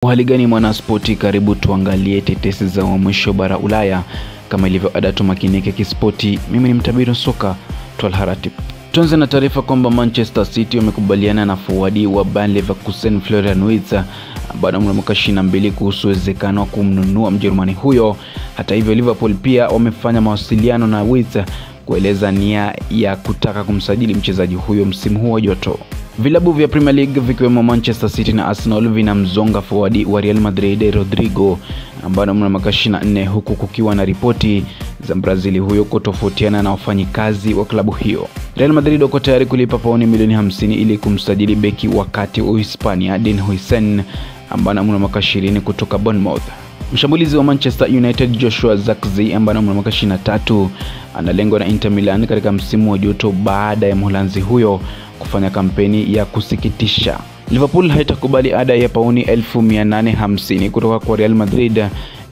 Hali gani mwanaspoti, karibu tuangalie tetesi za mwisho bara Ulaya. Kama ilivyo ada, tumakinike kispoti. Mimi ni mtabiri soka Twalharatip. Tuanze na taarifa kwamba Manchester City wamekubaliana na forward wa Bayer Leverkusen Florian Wirtz ambaye ana miaka 22 kuhusu uwezekano wa kumnunua Mjerumani huyo. Hata hivyo, Liverpool pia wamefanya mawasiliano na Wirtz kueleza nia ya kutaka kumsajili mchezaji huyo msimu huu wa joto. Vilabu vya Premier League vikiwemo Manchester City na Arsenal vinamzonga forward wa Real Madrid Rodrigo ambaye ana miaka 24, huku kukiwa na ripoti za Brazil huyo kutofautiana na wafanyikazi wa klabu hiyo. Real Madrid wako tayari kulipa pauni milioni 50 ili kumsajili beki wakati wa Hispania Den Huijsen ambaye ana miaka 20 kutoka Bournemouth. Mshambulizi wa Manchester United Joshua Zirkzee ambaye ana miaka 23 analengwa na Inter Milan katika msimu wa joto baada ya Mholanzi huyo kufanya kampeni ya kusikitisha. Liverpool haitakubali ada ya pauni 1850 kutoka kwa Real Madrid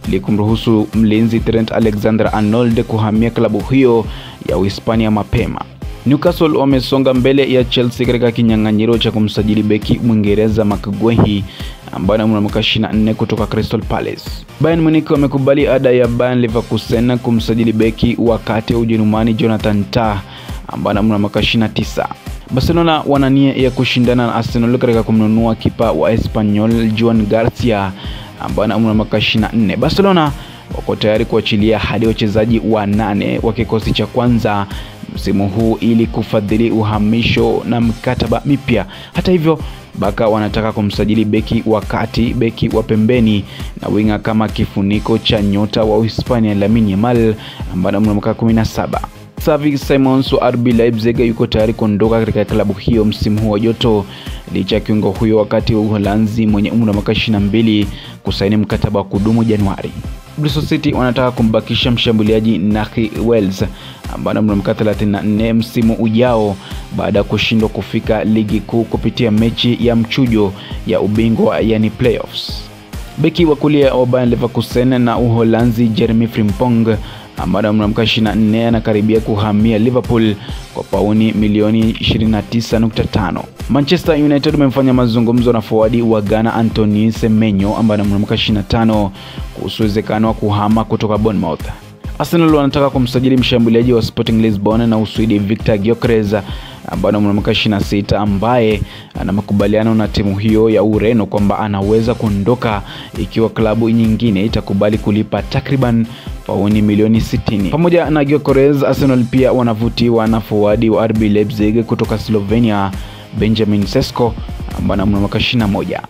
ili kumruhusu mlinzi Trent Alexander-Arnold kuhamia klabu hiyo ya Uhispania mapema. Newcastle wamesonga mbele ya Chelsea katika kinyang'anyiro cha kumsajili beki Mwingereza Mark Guehi ambaye ana miaka 24 kutoka Crystal Palace. Bayern Munich wamekubali ada ya Bayer Leverkusen kumsajili beki wakati wa Ujerumani Jonathan Tah ambaye ana miaka 29. Barcelona wana nia ya kushindana na Arsenal katika kumnunua kipa wa Espanyol Joan Garcia ambaye ana miaka 24. Barcelona wako tayari kuachilia hadi wachezaji 8 wa kikosi cha kwanza msimu huu ili kufadhili uhamisho na mkataba mipya. Hata hivyo, Barca wanataka kumsajili beki wakati, beki wa pembeni na winga kama kifuniko cha nyota wa Uhispania Lamine Yamal ambaye ana miaka 17. Xavi Simons wa RB Leipzig yuko tayari kuondoka katika klabu hiyo msimu huu wa joto licha ya kiungo huyo wakati wa Uholanzi mwenye umri wa miaka 22 kusaini mkataba wa kudumu Januari. Bristol City wanataka kumbakisha mshambuliaji Nahi Wells ambaye ana miaka 34 msimu ujao baada ya kushindwa kufika ligi kuu kupitia mechi ya mchujo ya ubingwa yani playoffs. Beki wa kulia wa Bayer Leverkusen na Uholanzi Jeremy Frimpong ambaye ana miaka 24 anakaribia kuhamia Liverpool kwa pauni milioni 29.5. Manchester United wamefanya mazungumzo na forward wa Ghana Anthony Semenyo ambaye ana miaka 25 kuhusu uwezekano wa kuhama kutoka Bournemouth. Arsenal wanataka kumsajili mshambuliaji wa Sporting Lisbon na Uswidi Victor Gyökeres ambaye ana miaka 26 ambaye ana makubaliano na timu hiyo ya Ureno kwamba anaweza kuondoka ikiwa klabu nyingine itakubali kulipa takriban pauni milioni 60. Pamoja na Gyökeres, Arsenal pia wanavutiwa na forward wa RB Leipzig kutoka Slovenia Benjamin Sesko ambaye ana miaka 21.